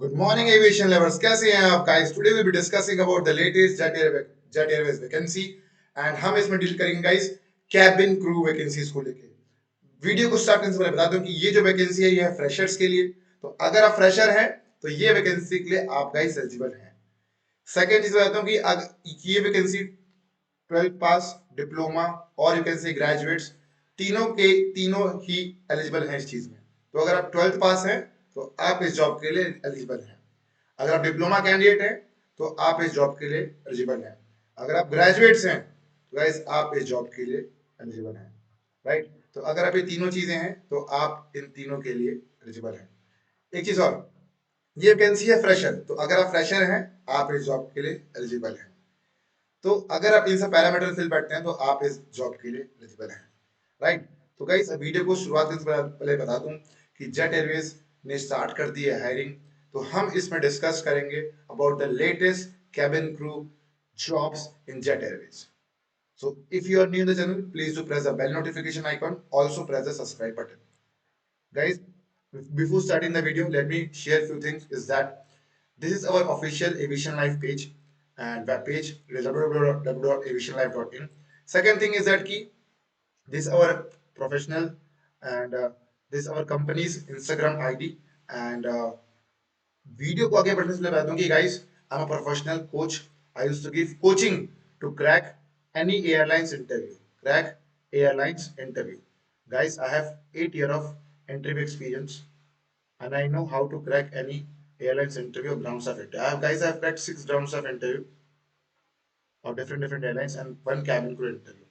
Good morning aviation lovers, कैसे हैं आप guys? Today will be discussing about the latest jet Airways vacancy and हम इसमें deal करेंगे गाइस कैबिन क्रू वैकेंसीज को लेके। वीडियो को स्टार्ट करने से पहले बता दूं कि ये जो वैकेंसी है ये है फ्रेशर्स के लिए। तो अगर आप फ्रेशर हैं तो ये वैकेंसी के लिए आप गाइस एलिजिबल हैं। सेकंड चीज बताता हूं कि ये वैकेंसी 12th पास, डिप्लोमा और यू कैन से ग्रेजुएट्स तीनों ही एलिजिबल हैं इस चीज में। तो अगर आप 12th पास हैं तो आप इस जॉब के लिए एलिजिबल हैं। अगर आप डिप्लोमा कैंडिडेट हैं तो आप इस जॉब के लिए एलिजिबल हैं। अगर आप ग्रेजुएट्स हैं तो गाइस आप इस जॉब के लिए एलिजिबल हैं। राइट, तो अगर आप ये तीनों चीजें हैं तो आप इन तीनों के लिए एलिजिबल हैं। एक चीज और, ये वैकेंसी है फ्रेशर, तो अगर आप फ्रेशर हैं आप इस जॉब के लिए एलिजिबल हैं। तो अगर आप इन सब पैरामीटर फिल बैठते हैं तो आप इस जॉब के लिए एलिजिबल हैं। राइट, तो गाइस वीडियो को शुरुआत करने से पहले बता दूं कि जेट एयरवेज ने स्टार्ट कर दी है हायरिंग। तो हम इसमें डिस्कस करेंगे about the latest cabin crew jobs in jet Airways. So if you are new in the channel, please do press the bell notification icon. Also press the subscribe button. Guys, before starting the video, let me share a few things. Is that this is our official Aviation Life page and web page www.aviationlife.in. Second thing is that key, this is our professional and this is our company's Instagram ID and video को आगे बढ़ने से पहले बता दूं कि guys I am a professional coach. I used to give coaching to crack any airlines interview. Crack airlines interview. Guys, I have 8 years of interview experience and I know how to crack any airlines interview or ground staff interview. I've cracked 6 ground staff interview of different airlines and one cabin crew interview.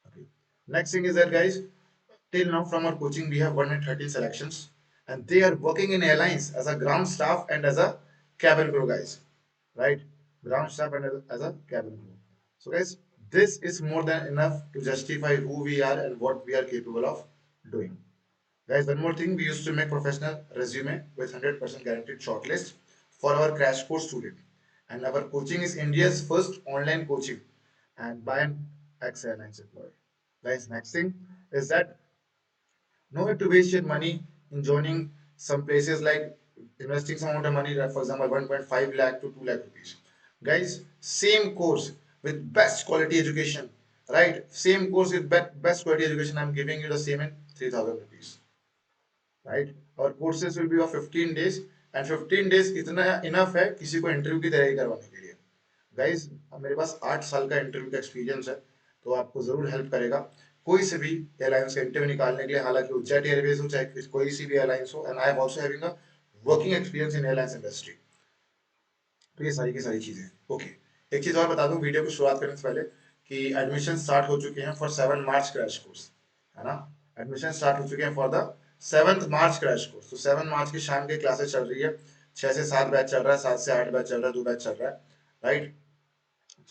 Okay. Next thing is that guys, till now from our coaching we have 113 selections and they are working in airlines as a ground staff and as a cabin crew guys. Right? Ground staff and as a cabin crew. So guys, this is more than enough to justify who we are and what we are capable of doing. Guys, one more thing, we used to make professional resume with 100% guaranteed shortlist for our crash course student. And our coaching is India's first online coaching and by an ex-airlines employee. Guys, next thing is that no need to waste your money in joining some places like investing some amount of money, like for example, 1.5 lakh to 2 lakh rupees. Guys, same course with best quality education, right? Same course with best quality education, I'm giving you the same in 3,000 rupees. Right, और courses will be of 15 days and 15 days इतना enough है किसी को interview की तैयारी करवाने के लिए। गाइज, मेरे पास 8 साल का इंटरव्यू का एक्सपीरियंस है, तो आपको जरूर हेल्प करेगा कोई से भी एयरलाइंस का इंटरव्यू निकालने के लिए, हालांकि वो जेट एयरवेज हो चाहे कोई सी भी एयरलाइंस हो। And I am also having a working experience in airlines industry. तो ये सारी की सारी चीजें ओके। एक चीज और बता दूं वीडियो को शुरुआत करने से पहले कि एडमिशन स्टार्ट हो चुके हैं फॉर 7 मार्च क्रैश कोर्स, है ना। एडमिशन स्टार्ट हो चुके हैं for the 7 March crash course. तो 7 मार्च की शाम की क्लासेस चल रही है, 6 से 7 बैच चल रहा है, 7 से 8 बैच चल रहा है, 2 बैच चल रहा है। राइट,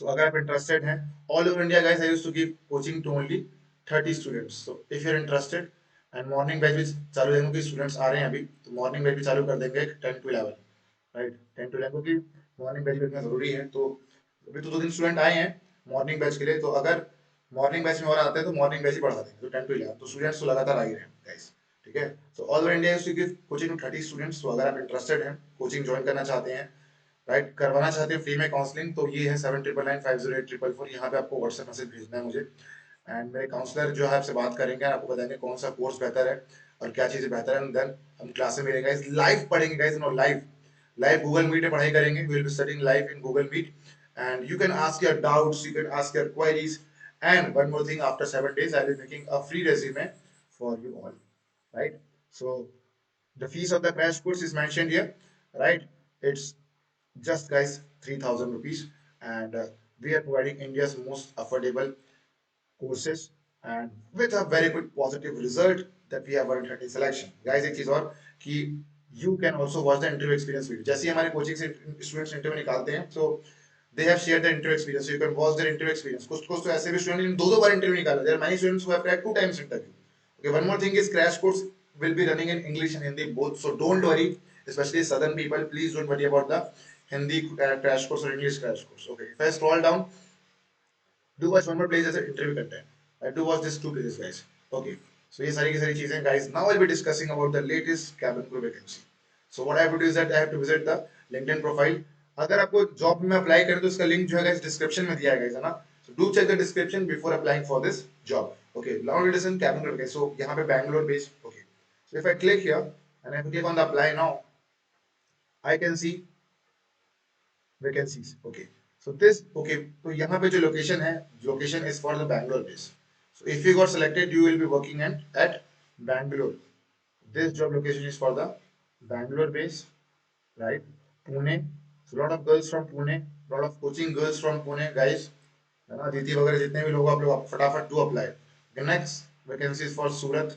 so अगर आप इंटरेस्टेड हैं, all over India guys I used to give coaching to only 30 students. So if you are interested and morning batch भी चालू रहेंगे क्योंकि स्टूडेंट्स आ रहे हैं अभी, तो मॉर्निंग बैच भी चालू कर देंगे 10 to 11। राइट, 10 to 11 क्योंकि मॉर्निंग बैच भी इतना जरूरी है। तो अभी तो 2 दिन स्टूडेंट आए हैं मॉर्निंग बैच के लिए, तो अगर मॉर्निंग बैच में और आते हैं तो मॉर्निंग बैच ही बढ़ा देंगे, तो 10 to 11 तो स्टूडेंट्स तो लगातार आ ही रहे हैं गाइस। ठीक है, तो all over India used to give coaching to 30 students. तो अगर आप इंटरेस्टेड हैं, कोचिंग ज्वाइन करना चाहते हैं, राइट, करवाना चाहते हैं फ्री में काउंसलिंग, तो ये है 7999508444। यहाँ पे आपको व्हाट्सएप मैसेज भेजना है मुझे एंड मेरे काउंसलर जो है आपसे बात करेंगे, आपको बताएंगे कौन सा कोर्स बेहतर है और क्या चीज़ें बेहतर है। देन हम क्लास में मिलेंगे, लाइव पढ़ेंगे guys, no live live Google Meet में पढ़ाई करेंगे। We will be studying live in Google Meet and you can ask your doubts, you can ask your queries. And one more thing, after 7 days I will making a free resume for you all. Right, so the fees of the crash course is mentioned here, right? It's just guys 3,000 rupees and we are providing India's most affordable courses and with a very good positive result that we have earned 30 selection guys। एक चीज और कि you can also watch the interview experience video। जैसे ही हमारे coaching से students interview निकालते हैं, so they have shared their interview experience, so you can watch their interview experience। कुछ तो ऐसे भी स्टूडेंट ने दो बार इंटरव्यू निकाला। there are many students who have cracked 2 times interview। okay, one more thing is crash course will be running in English and Hindi both, so don't worry, especially southern people, please don't worry about the Hindi crash course or English crash course। okay, if I scroll down, do watch one more place as an interview content। I do watch these 2 places guys। okay, so ये सारी की सारी चीजें guys, now I'll be discussing about the latest cabin crew vacancy। So what I have to do is that I have to visit the LinkedIn profile. अगर आपको job में apply करें तो उसका लिंक जो है डिस्क्रिप्शन में दिया है guys, है ना. So do check the description before applying for this job. Okay, now it is in cabin. So यहाँ पे बैंगलोर बेस्ड. ओके, सो इफ आई क्लिक हियर and I click on the apply now, I can see vacancies. Okay, so this, okay, तो यहाँ पे जो location है, location is for the Bangalore base. So if you got selected, you will be working at Bangalore. This job location is for the Bangalore base, right? Pune. So lot of girls from Pune, lot of coaching girls from Pune, guys. है ना, दीदी वगैरह जितने भी लोग, आप लोग फटाफट do apply. The next vacancy is for Surat,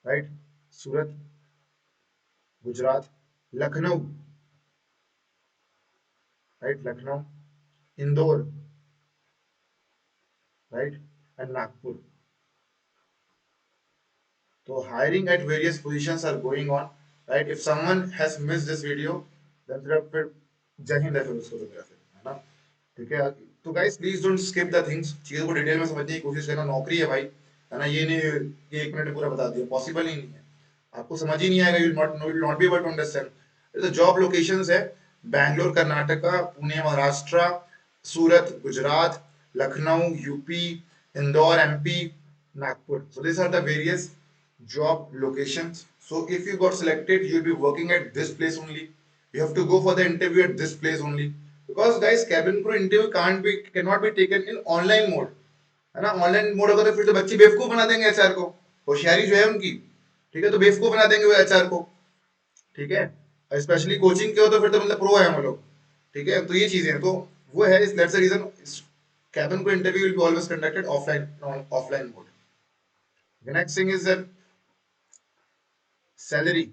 right? Surat, Gujarat, Lucknow, right? Lucknow, Indore, right, and Nagpur. So hiring at various positions are going on, right? If someone has missed this video, then फिर जय हिंद है फिर उसको तो मेरा फिर, है ना. ठीक है. तो guys please don't skip the things, चीजों को डिटेल में समझने की कोशिश करना. नौकरी है भाई, है ना. ये नहीं कि 1 मिनट में पूरा बता दिया, पॉसिबल ही नहीं है. आपको समझ ही नहीं आएगा, you will not be able to understand. तो जॉब लोकेशंस है Bangalore Karnataka, Pune Maharashtra, Surat Gujarat, Lucknow UP, Indore MP, Nagpur. So these are the various job locations. So if you got selected, you'll be working at this place only. You have to go for the interview at this place only. Because guys, cabin crew interview cannot be taken in online mode. है ना. Online mode होगा तो फिर तो बच्चे बेवकूफ बना देंगे एचआर को. होशियारी जो है उनकी, ठीक है, तो बेवकूफ बना देंगे वो एचआर को. ठीक है. स्पेशली कोचिंग के हो तो फिर तो मतलब प्रो है हम लोग. ठीक है, तो ये चीजें हैं. तो वो है इस that's the reason cabin crew interview will be always conducted offline mode. The next thing is that salary,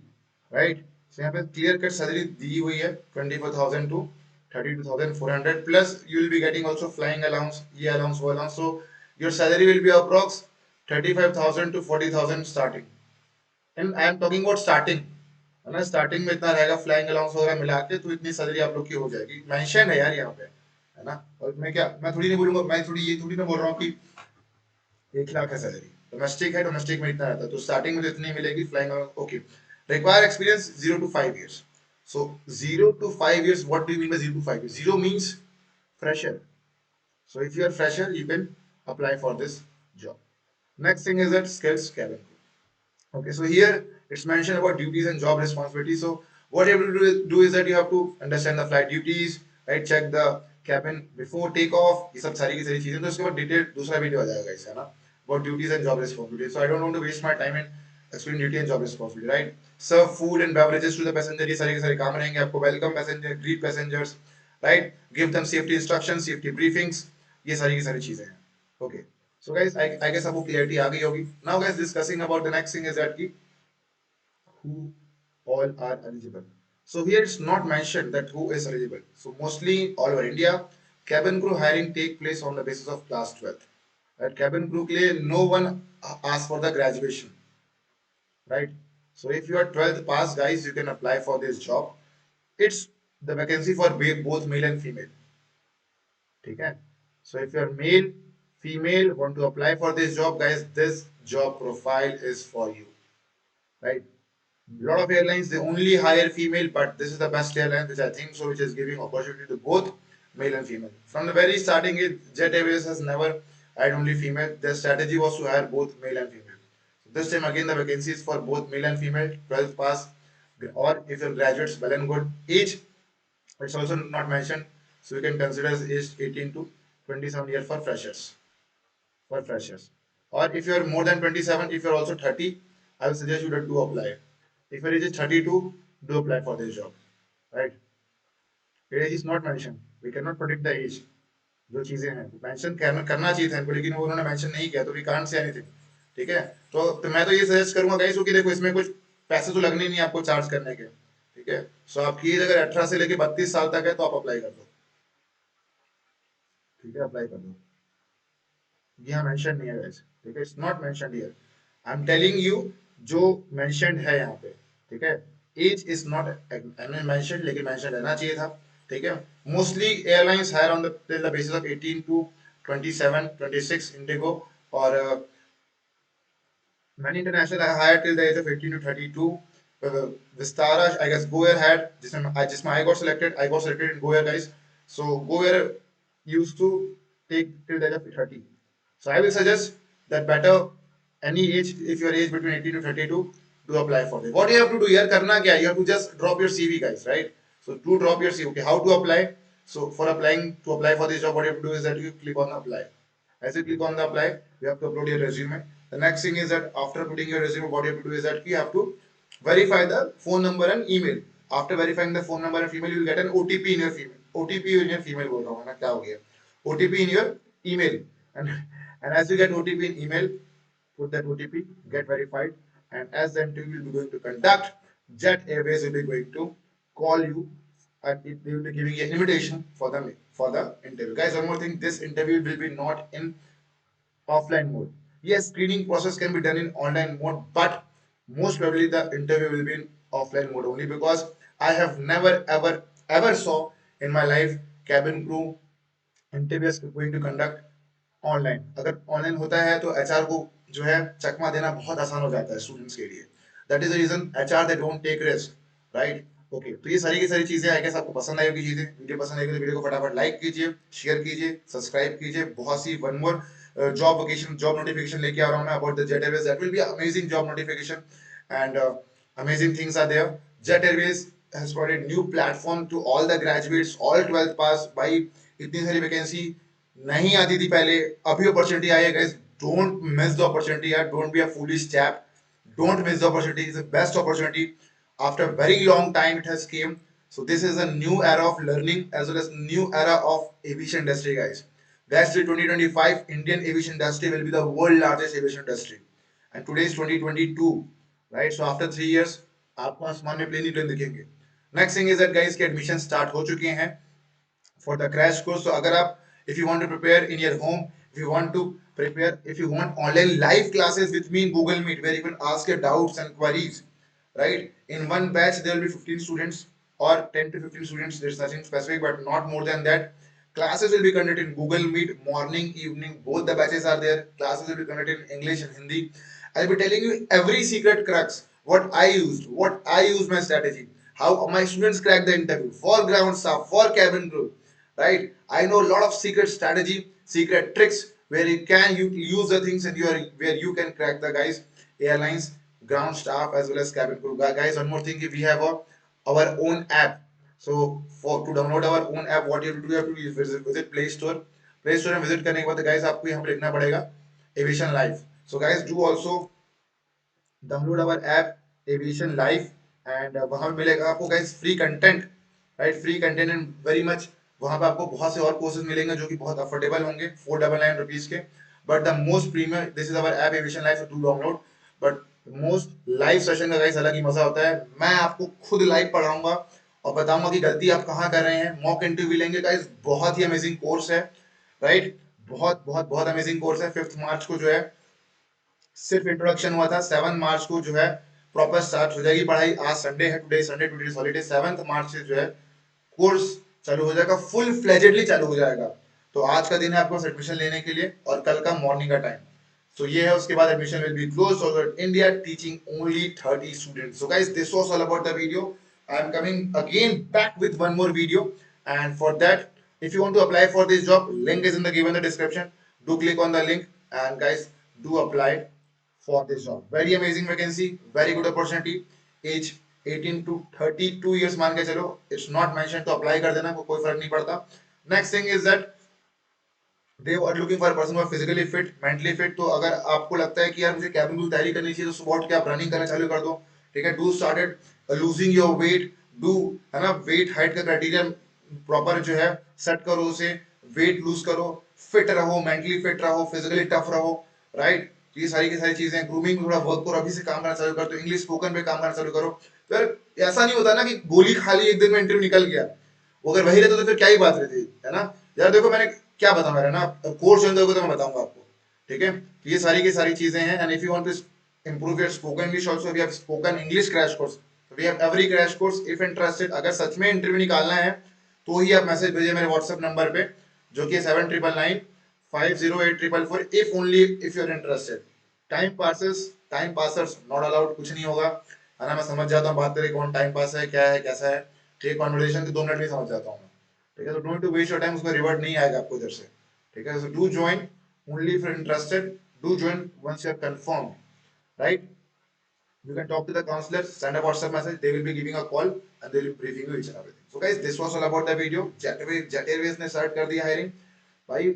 right. So यहाँ पे क्लियर कट सैलरी दी हुई है 24,000 to 32,400 plus you will be getting also flying allowance, ये allowance वो allowance. So your salary will be approx 35,000 to 40,000 starting. And I am talking about starting, है ना. Starting में इतना रहेगा, फ्लाइंग अलाउंस वगैरह मिला के तो इतनी सैलरी आप लोग की हो जाएगी. मेंशन है यार यहाँ पे, है ना. और मैं क्या, मैं थोड़ी नहीं बोलूंगा, मैं थोड़ी ये थोड़ी ना बोल रहा हूँ कि 1 लाख है सैलरी. डोमेस्टिक है, डोमेस्टिक में इतना रहता है, तो स्टार्टिंग में तो इतनी मिलेगी flying. Okay, require experience 0 to 5 years. So 0 to 5 years, what do you mean by 0 to 5 years? Zero means fresher. So if you are fresher, you can apply for this job. Next thing is that skills cabin. Okay, so here it's mentioned about duties and job responsibilities. So what you have to do is that you have to understand the flight duties, right? Check the cabin before takeoff. ये सब सारी की सारी चीजें, तो इसके बाद detail दूसरा वीडियो आ जाएगा इसका ना, about duties and job responsibilities. So I don't want to waste my time in explaining duty and job responsibility, right? Serve food and beverages to the passenger. ये सारे के सारे काम रहेंगे आपको. Welcome passenger, greet passengers, right? Give them safety instructions, safety briefings. ये सारी की सारी चीजें हैं. Okay. So guys, I guess आपको clarity आ गई होगी. Now guys, discussing about the next thing is that who all are eligible. So here it's not mentioned that who is eligible. So mostly all over India, cabin crew hiring take place on the basis of class 12th. At cabin crew के लिए no one asks for the graduation, right? So if you are 12th pass, guys, you can apply for this job. It's the vacancy for both male and female. ठीक है. So if you are male, female, want to apply for this job, guys, this job profile is for you, right? A lot of airlines they only hire female, but this is the best airline which I think so, which is giving opportunity to both male and female. From the very starting, Jet Airways has never hired only female. Their strategy was to hire both male and female. So this time again, the vacancy is for both male and female, 12th pass, or if you're graduates, well and good. Age, it's also not mentioned, so you can consider as age 18 to 27 years for freshers. For freshers, or if you are more than 27, if you are also 30, I will suggest you to do apply. If your age is 32, do apply for this job, right? Age is not mentioned. We cannot predict the age. जो चीजें हैं mention करना चाहिए था इनको, लेकिन वो उन्होंने मेंशन नहीं किया, तो वी कांट से एनीथिंग. ठीक है. तो मैं तो ये सजेस्ट करूंगा गाइस को कि देखो इसमें कुछ पैसे तो लगने नहीं आपको चार्ज करने के. ठीक है. सो आपकी एज अगर 18 से लेके 32 साल तक है तो आप अप्लाई कर दो. ठीक है, अप्लाई कर दो. यहाँ मेंशन नहीं है गाइस. ठीक है, it's not mentioned here. I am telling you जो मेंशनड है यहाँ पे. ठीक है. एज इज नॉट मेंशनड, लेकिन मेंशन रहना चाहिए था. ठीक है. Mostly airlines hire on the basis of 18 to 27, 26 IndiGo, और many international are hired till the age of 18 to 32. Vistara, I guess Goer had, जिसमें I got selected in Goer guys. So Goer used to take till the age of 30. So I will suggest that better any age, if you are age between 18 to 32, to apply for this. What you have to do here, करना क्या है? You have to just drop your CV guys, right? So to drop your CV, okay, how to apply? So for applying, to apply for this job, what you have to do is that you click on apply. As you click on the apply, you have to upload your resume. The next thing is that after putting your resume, what you have to do is that you have to verify the phone number and email. After verifying the phone number and email, you will get an OTP in your female. OTP in your female बोल रहा हूँ ना क्या हो गया? OTP in your email, and and as you get OTP in email, put that OTP, get verified, and as the interview will be going to conduct, Jet Airways will be going to call you, and they will be giving you an invitation for the interview. Guys, one more thing: this interview will be not in offline mode. Yes, screening process can be done in online mode, but most probably the interview will be in offline mode only, because I have never ever saw in my life cabin crew interviews going to conduct online. अगर online होता है तो HR को जो है चकमा देना बहुत आसान हो जाता है स्टूडेंट्स के लिए. That is the reason HR they don't take risk, right? Okay, तो ये सारी की सारी चीजें आई गेस आपको पसंद आई होगी. चीजें वीडियो पसंद आई तो वीडियो को फटाफट लाइक कीजिए, शेयर कीजिए, सब्सक्राइब कीजिए. बहुत सी one more job vocation job notification लेके आ रहा हूँ मैं about the Jet Airways. That will be amazing job notification, and amazing things are there. Jet Airways has provided new platform to all the graduates, all 12th pass. भाई इतनी सारी vacancy नहीं आती थी पहले, अभी अपॉर्चुनिटी आई है guys. Don't miss the opportunity यार, don't be a foolish chap, don't miss the opportunity. Is the best opportunity. After very long time it has came. So this is a new era of learning as well as new era of aviation industry guys. That's the 2025 Indian aviation industry will be the world largest aviation industry. And today is 2022, right? So after 3 years आपको आसमान में plane ही plane दिखेंगे. Next thing is that guys के admission start हो चुके हैं for the crash course. So agar aap, if you want to prepare in your home, if you want to prepare, if you want online live classes with me in Google Meet where you can ask your doubts and queries, right? In one batch there will be 15 students or 10 to 15 students. There's nothing specific, but not more than that. Classes will be conducted in Google Meet, morning, evening, both the batches are there. Classes will be conducted in English and Hindi. I'll be telling you every secret crux, what I used my strategy, how my students crack the interview, for ground staff, for cabin crew, right? I know a lot of secret strategy, secret tricks where you use the things, and where you can crack the guys, airlines, ground staff as well as cabin crew. Guys, one more thing, if we have our own app. So for to download our own app, what you have to do, you have to visit Play Store. Play Store में visit करने के बाद guys आपको यहाँ पे लिखना पड़ेगा Aviation Life. So guys, do also download our app aviation life, and वहां मिलेगा आपको guys free content, right? Free content and very much. वहां पे आपको बहुत से और कोर्सेज मिलेंगे जो कि बहुत अफोर्डेबल होंगे, 499 रुपीज के. But the most premium, this is our app aviation life, to download. But most live session का गाइस अलग ही मजा होता है. मैं आपको खुद लाइव पढ़ाऊंगा और बताऊंगा कि गलती आप कहाँ कर रहे हैं. मॉक इंटरव्यू लेंगे गाइस, बहुत ही अमेजिंग कोर्स है, राइट? बहुत बहुत बहुत अमेजिंग कोर्स है. 5 मार्च को जो है सिर्फ इंट्रोडक्शन हुआ था, 7 मार्च को जो है प्रॉपर स्टार्ट हो जाएगी पढ़ाई. आज संडे है, today Sunday, today is holiday. 7 मार्च से जो है कोर्स चालू हो जाएगा, फुल फ्लेजेडली चालू हो जाएगा. तो आज का दिन है आपको एडमिशन लेने के लिए, और कल का मॉर्निंग का टाइम. So ये है, उसके बाद admission will be closed over India, teaching only 30 students. So guys, this was all about the video. I am coming again back with one more video, and for that, if you want to apply for this job, link is in the given the description. Do click on the link, and guys, do apply for this job. Very amazing vacancy, very good opportunity. Age 18 to 32 years मान के चलो, it's not mentioned तो apply कर देना, कोई फर्क नहीं पड़ता. Next thing is that they are looking for a person who are physically fit, mentally fit. तो अगर आपको लगता है कि यार मुझे कैबिन क्रू तैयारी करनी चाहिए, तो सुबह उठ के आप रनिंग करना चालू कर दो, ठीक है? Do started losing your weight, do, है ना, वेट हाइट का क्राइटेरिया प्रॉपर जो है सेट करो उसे, वेट लूज करो, फिट रहो, मेंटली फिट रहो, फिजिकली टफ रहो, राइट? ये सारी की सारी चीजें. ग्रूमिंग में थोड़ा वर्क करो, अभी से काम करना चालू कर दो, इंग्लिश स्पोकन पे काम करना चालू करो. तो यार ऐसा नहीं होता ना कि गोली खा ली एक दिन में इंटरव्यू निकल गया. वो अगर वही रहता तो फिर क्या ही बात रहती है ना. यार देखो, मैंने क्या बताऊं यार, है ना, कोर्स ज्वाइन करोगे तो मैं बताऊंगा आपको, ठीक है? तो ये सारी की सारी चीजें हैं. And if you want to improve your spoken English also, we have spoken English crash course. We have every crash course. If interested, अगर सच में इंटरव्यू निकालना है तो ही आप मैसेज भेजिए मेरे व्हाट्सएप नंबर पे, जो कि 7999508444. If only if you are interested. Time passes not allowed, कुछ नहीं होगा. है ना, मैं समझ जाता हूँ बात करें कौन टाइम पास है, क्या है, कैसा है, ठीक है, कॉन्वर्सेशन के 2 मिनट में समझ जाता हूँ मैं, ठीक है, तो don't to waste your time, उसका रिवर्ट नहीं आएगा आपको इधर से, ठीक है, so do join only if interested, do join once you are confirm, right, you can talk to the counselor, send a WhatsApp message, they will be giving a call and they will be briefing you each and everything. So guys, this was all about the video. Jet Airways ने start कर दिया hiring, भाई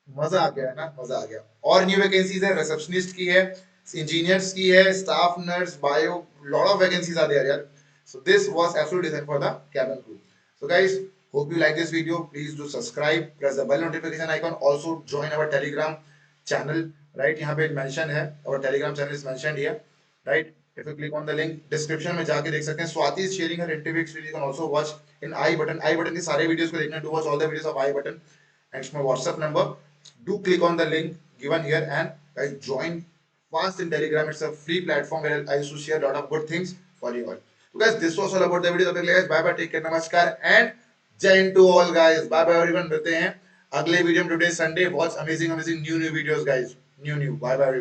मजा आ गया है ना, मजा आ गया। और न्यू वैकेंसीज है, रिसेप्शनिस्ट की है, इंजीनियर्स की है, staff nurse, bio, lot of vacancies are there यार। So this was absolutely designed for the cabin crew. So guys, hope you like this video. Please do subscribe, press the bell notification icon. Also join our Telegram channel. Right, यहाँ पे mention है, our Telegram channel is mentioned here. Right, if you click on the link description में जाके देख सकते हैं। Swati is sharing her interview experience. You can also watch in I button. I button के सारे videos को देखना, to watch all the videos of I button. And it's my WhatsApp number. Do click on the link given here and guys join fast in Telegram. It's a free platform where I used to share a lot of good things for you all. So guys, this was all about the video. Guys, bye bye, take care, namaskar and jai hind to all guys. Bye bye everyone, मिलते हैं अगले video में। Today Sunday, watch amazing amazing new new videos guys, new new. Bye bye.